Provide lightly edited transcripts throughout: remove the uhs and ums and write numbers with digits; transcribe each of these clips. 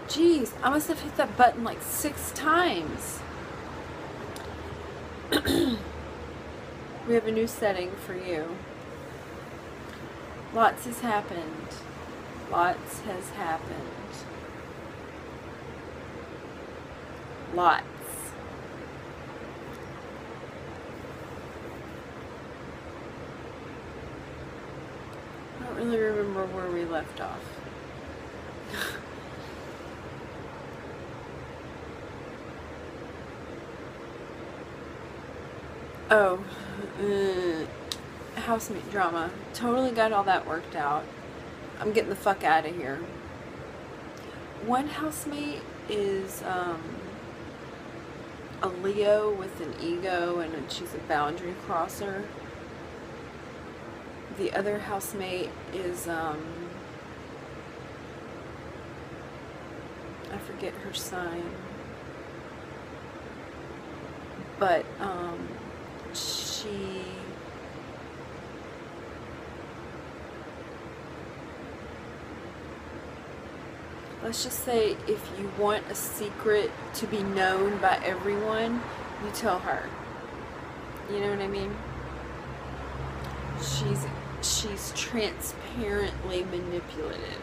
Jeez, I must have hit that button like 6 times. We have a new setting for you. Lots has happened. Lots has happened. Lots. I don't really remember where we left off. Oh, housemate drama. Totally got all that worked out. I'm getting the fuck out of here. One housemate is a Leo with an ego, and she's a boundary crosser. The other housemate is I forget her sign, but she let's just say if you want a secret to be known by everyone, you tell her. You know what I mean? She's transparently manipulative.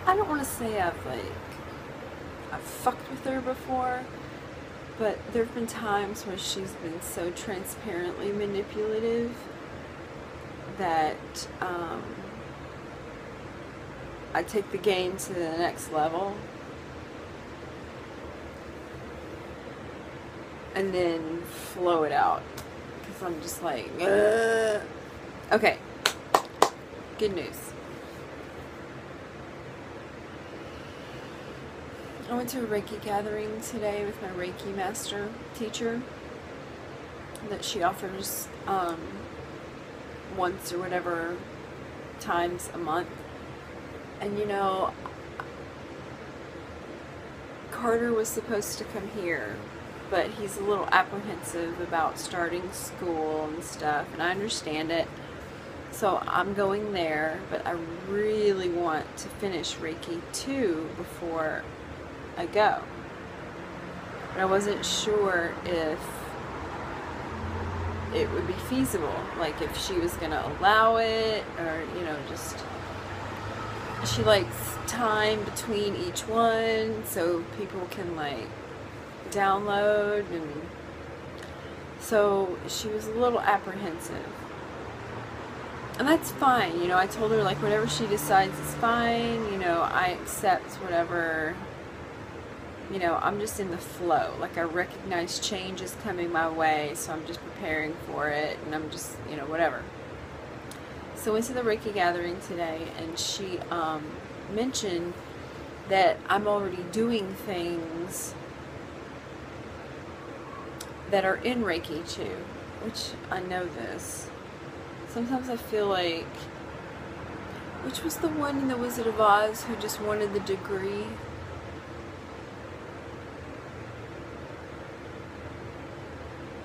I don't want to say I've fucked with her before, but there have been times where she's been so transparently manipulative that I take the game to the next level and then flow it out because I'm just like, ugh. Okay, good news. I went to a Reiki gathering today with my Reiki master teacher that she offers once or whatever times a month. And you know, Carter was supposed to come here, but he's a little apprehensive about starting school and stuff, and I understand it. So I'm going there, but I really want to finish Reiki 2 before I go. But I wasn't sure if it would be feasible, like if she was gonna allow it, or you know, just she likes time between each one so people can like download, and so she was a little apprehensive. And that's fine, you know, I told her like whatever she decides is fine, you know, I accept whatever. You know, I'm just in the flow. Like, I recognize change is coming my way, so I'm just preparing for it, and I'm just, you know, whatever. So I went to the Reiki gathering today, and she mentioned that I'm already doing things that are in Reiki 2, which I know this. Sometimes I feel like, which was the one in The Wizard of Oz who just wanted the degree?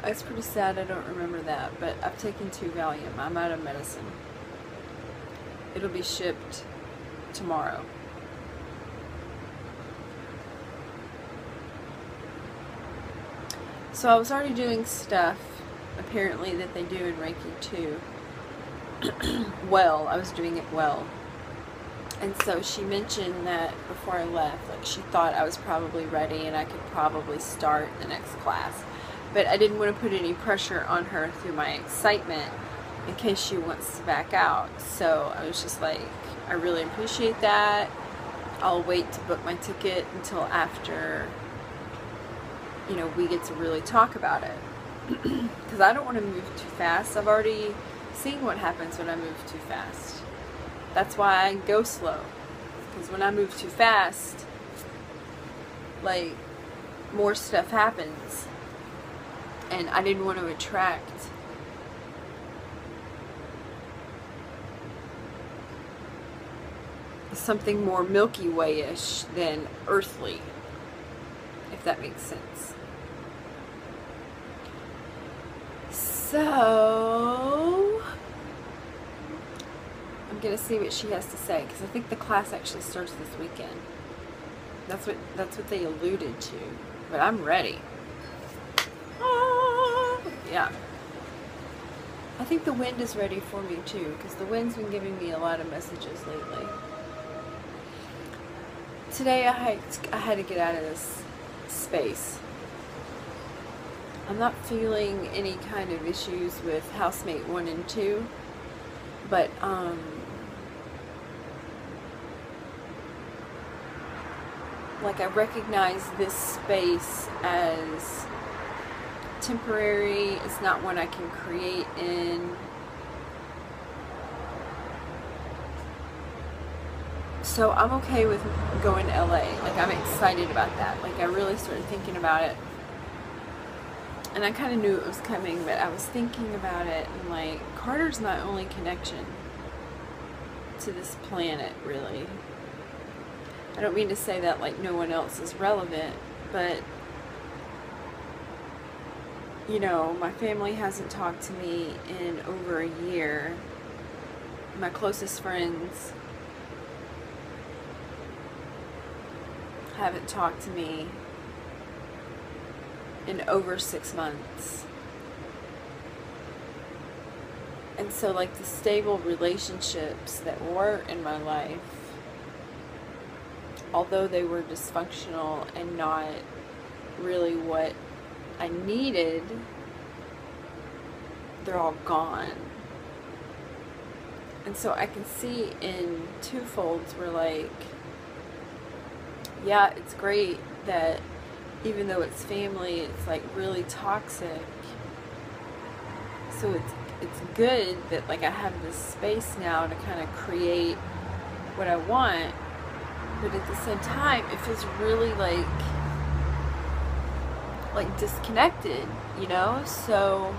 It's pretty sad I don't remember that, but I've taken 2 Valium. I'm out of medicine. It'll be shipped tomorrow. So I was already doing stuff, apparently, that they do in Reiki 2. Well, I was doing it well. And so she mentioned that before I left, like she thought I was probably ready and I could probably start the next class. But I didn't want to put any pressure on her through my excitement in case she wants to back out. So I was just like, I really appreciate that. I'll wait to book my ticket until after, you know, we get to really talk about it. Because I don't want to move too fast. I've already seen what happens when I move too fast. That's why I go slow. Because when I move too fast, like, more stuff happens. And I didn't want to attract something more Milky Way-ish than earthly, if that makes sense. So I'm gonna see what she has to say, because I think the class actually starts this weekend. That's what they alluded to. But I'm ready. Ah, yeah. I think the wind is ready for me too, because the wind's been giving me a lot of messages lately. Today I had to get out of this space. I'm not feeling any kind of issues with housemate 1 and 2, but like, I recognize this space as temporary. It's not one I can create in. So I'm okay with going to LA. Like, I'm excited about that. Like, I really started thinking about it. And I kind of knew it was coming, but I was thinking about it, and like, Carter's my only connection to this planet, really. I don't mean to say that like no one else is relevant, but you know, my family hasn't talked to me in over a year. My closest friends haven't talked to me in over 6 months. And so, like, the stable relationships that were in my life, although they were dysfunctional and not really what I needed, they're all gone. And so I can see in twofolds where, like, yeah, it's great that even though it's family, it's like really toxic. So it's good that like I have this space now to kind of create what I want, but at the same time it feels really like disconnected, you know? So